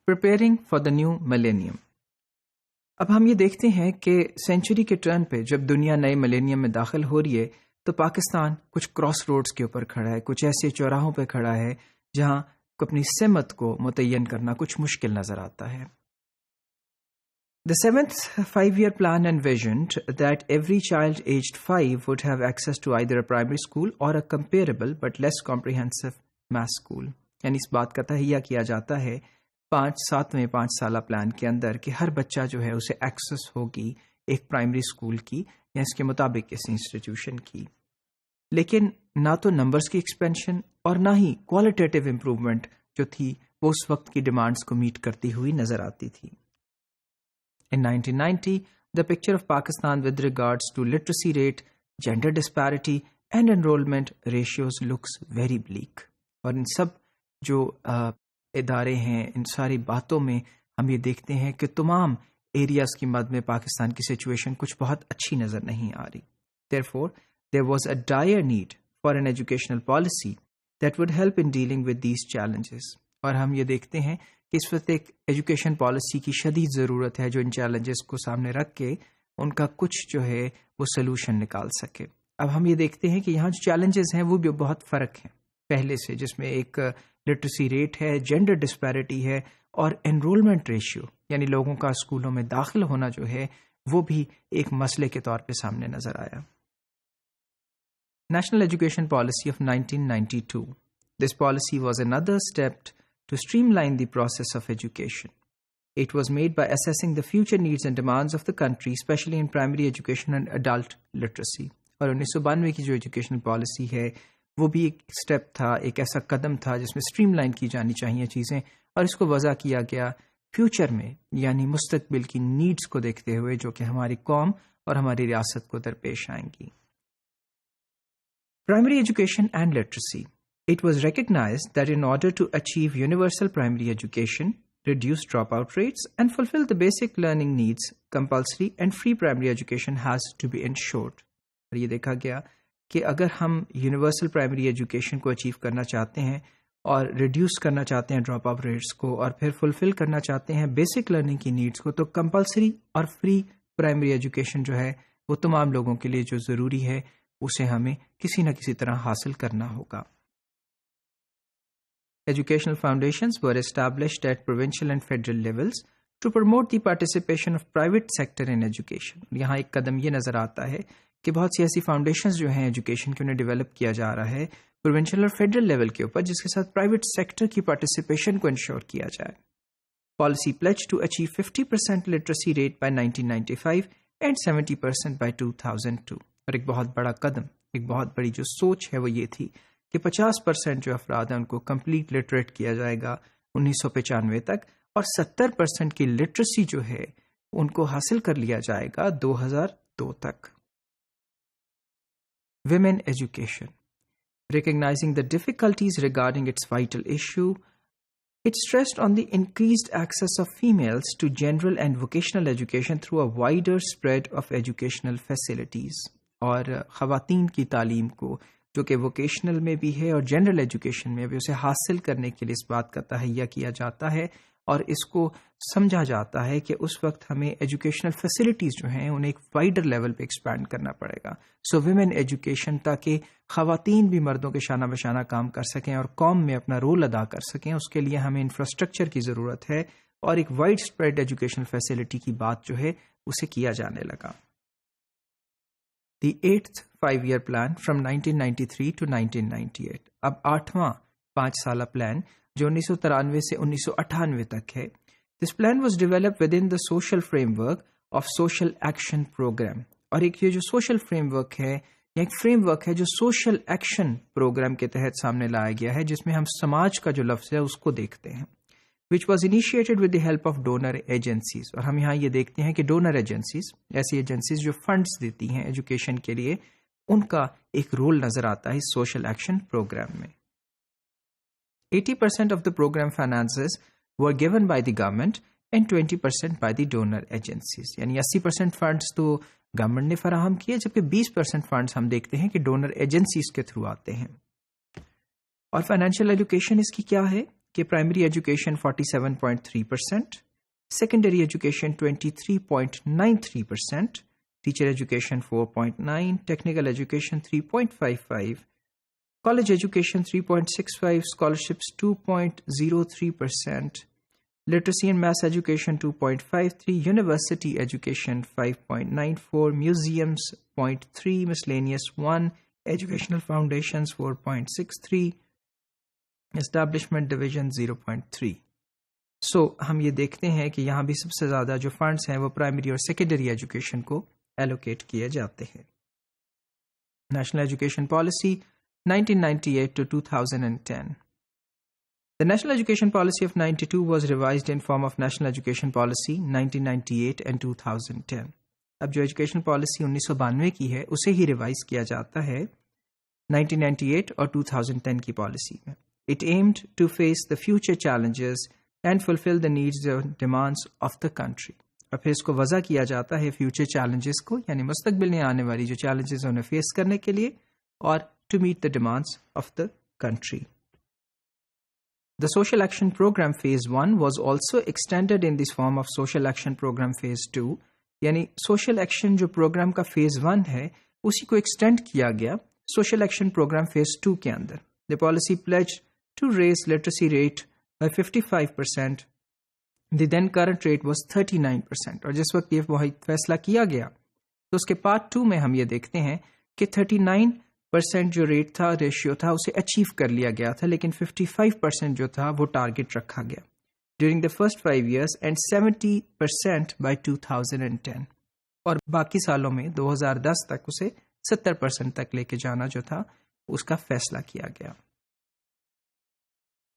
preparing for the new millennium. اب ہم یہ دیکھتے ہیں کہ سینچری کے ٹرن پہ جب دنیا نئے ملینیم میں داخل ہو رہی ہے تو پاکستان کچھ کراس روڈز کے اوپر کھڑا ہے، کچھ ایسے چوراہوں پہ کھڑا ہے جہاں اپنی سمت کو متعین کرنا کچھ مشکل نظر آتا ہے. The seventh 5-year plan envisioned that every child aged 5 would have access to either a primary school or a comparable but less comprehensive mass school. یعنی اس بات کا تہیہ کیا جاتا ہے 5 سالہ پلان کے اندر کہ ہر بچہ جو ہے اسے ایکسس ہوگی ایک پرائمری اسکول کی یا اس کے مطابق کسی انسٹیٹیوشن کی. لیکن نہ تو نمبرز کی ایکسپینشن اور نہ ہی کوالٹیٹیو امپروومنٹ جو تھی وہ اس وقت کی ڈیمانڈز کو میٹ کرتی ہوئی نظر آتی تھی. In 1990, the picture of Pakistan with regards to literacy rate, gender disparity and enrollment ratios looks very bleak. اور ان سب جو ادارے ہیں ان ساری باتوں میں ہم یہ دیکھتے ہیں کہ تمام ایریاز کی مد میں پاکستان کی سچویشن کچھ بہت اچھی نظر نہیں آ رہی. Therefore, there was a dire need for an educational policy that would help in dealing with these challenges. اور ہم یہ دیکھتے ہیں کہ اس وقت ایک ایجوکیشن پالیسی کی شدید ضرورت ہے جو ان چیلنجز کو سامنے رکھ کے ان کا کچھ جو ہے وہ سلوشن نکال سکے. اب ہم یہ دیکھتے ہیں کہ یہاں جو چیلنجز ہیں وہ بھی بہت فرق ہیں پہلے سے، جس میں ایک لٹریسی ریٹ ہے، جینڈر ڈسپیرٹی ہے اور انرولمنٹ ریشیو یعنی لوگوں کا اسکولوں میں داخل ہونا جو ہے وہ بھی ایک مسئلے کے طور پہ سامنے نظر آیا. National education policy of 1992. This policy was another step to streamline the process of education. It was made by assessing the future needs and demands of the country, especially in primary education and adult literacy. اور 1992 کی جو education policy ہے وہ بھی ایک step تھا، ایک ایسا قدم تھا جس میں اسٹریم لائن کی جانی چاہیے چیزیں، اور اس کو وضع کیا گیا فیوچر میں یعنی مستقبل کی نیڈز کو دیکھتے ہوئے جو کہ ہماری قوم اور ہماری ریاست کو درپیش آئیں گی. Primary education and literacy. It was recognized that in order to achieve universal primary education, reduce dropout rates, and fulfill the basic learning needs, compulsory and free primary education has to be ensured. اور یہ دیکھا گیا کہ اگر ہم universal primary education کو achieve کرنا چاہتے ہیں اور ریڈیوس کرنا چاہتے ہیں ڈراپ آؤٹ ریٹس کو اور پھر فلفل کرنا چاہتے ہیں بیسک لرننگ کی نیڈس کو، تو کمپلسری اور فری پرائمری ایجوکیشن جو ہے وہ تمام لوگوں کے لیے جو ضروری ہے اسے ہمیں کسی نہ کسی طرح حاصل کرنا ہوگا. Educational foundations were established at provincial and federal levels to promote the participation of private sector in education. یہاں ایک قدم یہ نظر آتا ہے کہ بہت سی ایسی فاؤنڈیشنز جو ہیں ایجوکیشن کے انہیں ڈیولپ کیا جا رہا ہے پروونشل اور فیڈرل لیول کے اوپر، جس کے ساتھ پرائیویٹ سیکٹر کی پارٹیسپیشن کو انشور کیا جائے. Policy pledged to achieve 50% literacy rate by 1995 and 70% by 2002. اور ایک بہت بڑا قدم، ایک بہت بڑی جو سوچ ہے وہ یہ تھی کہ 50% جو افراد ہیں ان کو کمپلیٹ لٹریٹ کیا جائے گا 1995 تک، اور 70% کی لٹریسی جو ہے ان کو حاصل کر لیا جائے گا 2002 تک. Women education. Recognizing the difficulties regarding its vital issue, it stressed on the increased access of females to general and vocational education through a wider spread of educational facilities. اور خواتین کی تعلیم کو جو کہ ووکیشنل میں بھی ہے اور جنرل ایجوکیشن میں بھی، اسے حاصل کرنے کے لیے اس بات کا تہیہ کیا جاتا ہے اور اس کو سمجھا جاتا ہے کہ اس وقت ہمیں ایجوکیشنل فیسلٹیز جو ہیں انہیں ایک وائڈر لیول پہ ایکسپینڈ کرنا پڑے گا. سو ویمن ایجوکیشن، تاکہ خواتین بھی مردوں کے شانہ بشانہ کام کر سکیں اور قوم میں اپنا رول ادا کر سکیں، اس کے لیے ہمیں انفراسٹرکچر کی ضرورت ہے اور ایک وائڈ اسپریڈ ایجوکیشنل فیسلٹی کی بات جو ہے اسے کیا جانے لگا. The 8th 5-year plan from 1993 to 1998. اب 8واں 5 سالہ پلان جو 1993 سے 1998 تک ہے. This plan was developed within the social framework of social action program. اور ایک یہ جو سوشل فریم ورک ہے یا ایک فریم ورک ہے جو سوشل ایکشن پروگرام کے تحت سامنے لایا گیا ہے، جس میں ہم سماج کا جو لفظ ہے اس کو دیکھتے ہیں. which was initiated with the help of donor agencies. اور ہم یہاں یہ دیکھتے ہیں کہ ڈونر ایجنسیز، ایسی ایجنسیز جو فنڈز دیتی ہیں ایجوکیشن کے لیے، ان کا ایک رول نظر آتا ہے اس سوشل ایکشن پروگرام میں. 80% of the program finances were given by the government and 20% by the donor agencies. یعنی 80% فنڈز تو گورنمنٹ نے فراہم کیے، جبکہ 20% فنڈز ہم دیکھتے ہیں کہ ڈونر ایجنسیز کے تھرو آتے ہیں. اور فائنینشیل ایجوکیشن اس کی کیا ہے؟ کہ primary education 47.3%، secondary education 23.93%، teacher education 4.9%، technical education 3.55%، college education 3.65%، scholarships 2.03%، literacy and maths education 2.53%، university education 5.94%، museums 0.3%، miscellaneous 1%، educational foundations 4.63%، establishment division 0.3%۔ سو ہم یہ دیکھتے ہیں کہ یہاں بھی سب سے زیادہ جو فنڈز ہیں وہ پرائمری اور سیکنڈری ایجوکیشن کو ایلوکیٹ کیے جاتے ہیں۔ National education policy 1998 to 2010. The National Education Policy of 92 was revised in form of National Education Policy 1998 and 2010. اب جو ایجوکیشن پالیسی 1992 کی ہے اسے ہی ریوائز کیا جاتا ہے 1998 اور 2010 کی پالیسی میں۔ It aimed to face the future challenges and fulfill the needs and demands of the country. اور پھر اس کو وضع کیا جاتا ہے فیوچر چیلنجز کو، یعنی مستقبل میں آنے والی جو چیلنجز ہیں انہیں فیس کرنے کے لیے اور to meet the demands of the country. The Social Action Program Phase 1 was also extended in this form of Social Action Program Phase 2. یعنی Social Action جو پروگرام کا Phase 1 ہے اسی کو ایکسٹینڈ کیا گیا Social Action Program Phase 2 کے اندر۔ The policy pledged to raise literacy rate by 55%. The then current rate was 39%. اور جس وقت یہ فیصلہ کیا گیا تو اس کے پارٹ 2 میں ہم یہ دیکھتے ہیں کہ 39% جو ریٹ تھا، ریشیو تھا، اسے اچیو کر لیا گیا تھا، لیکن 55% جو تھا وہ ٹارگٹ رکھا گیا during the first 5 years and 70% by 2010، اور باقی سالوں میں 2010 تک اسے 70% تک لے کے جانا جو تھا اس کا فیصلہ کیا گیا۔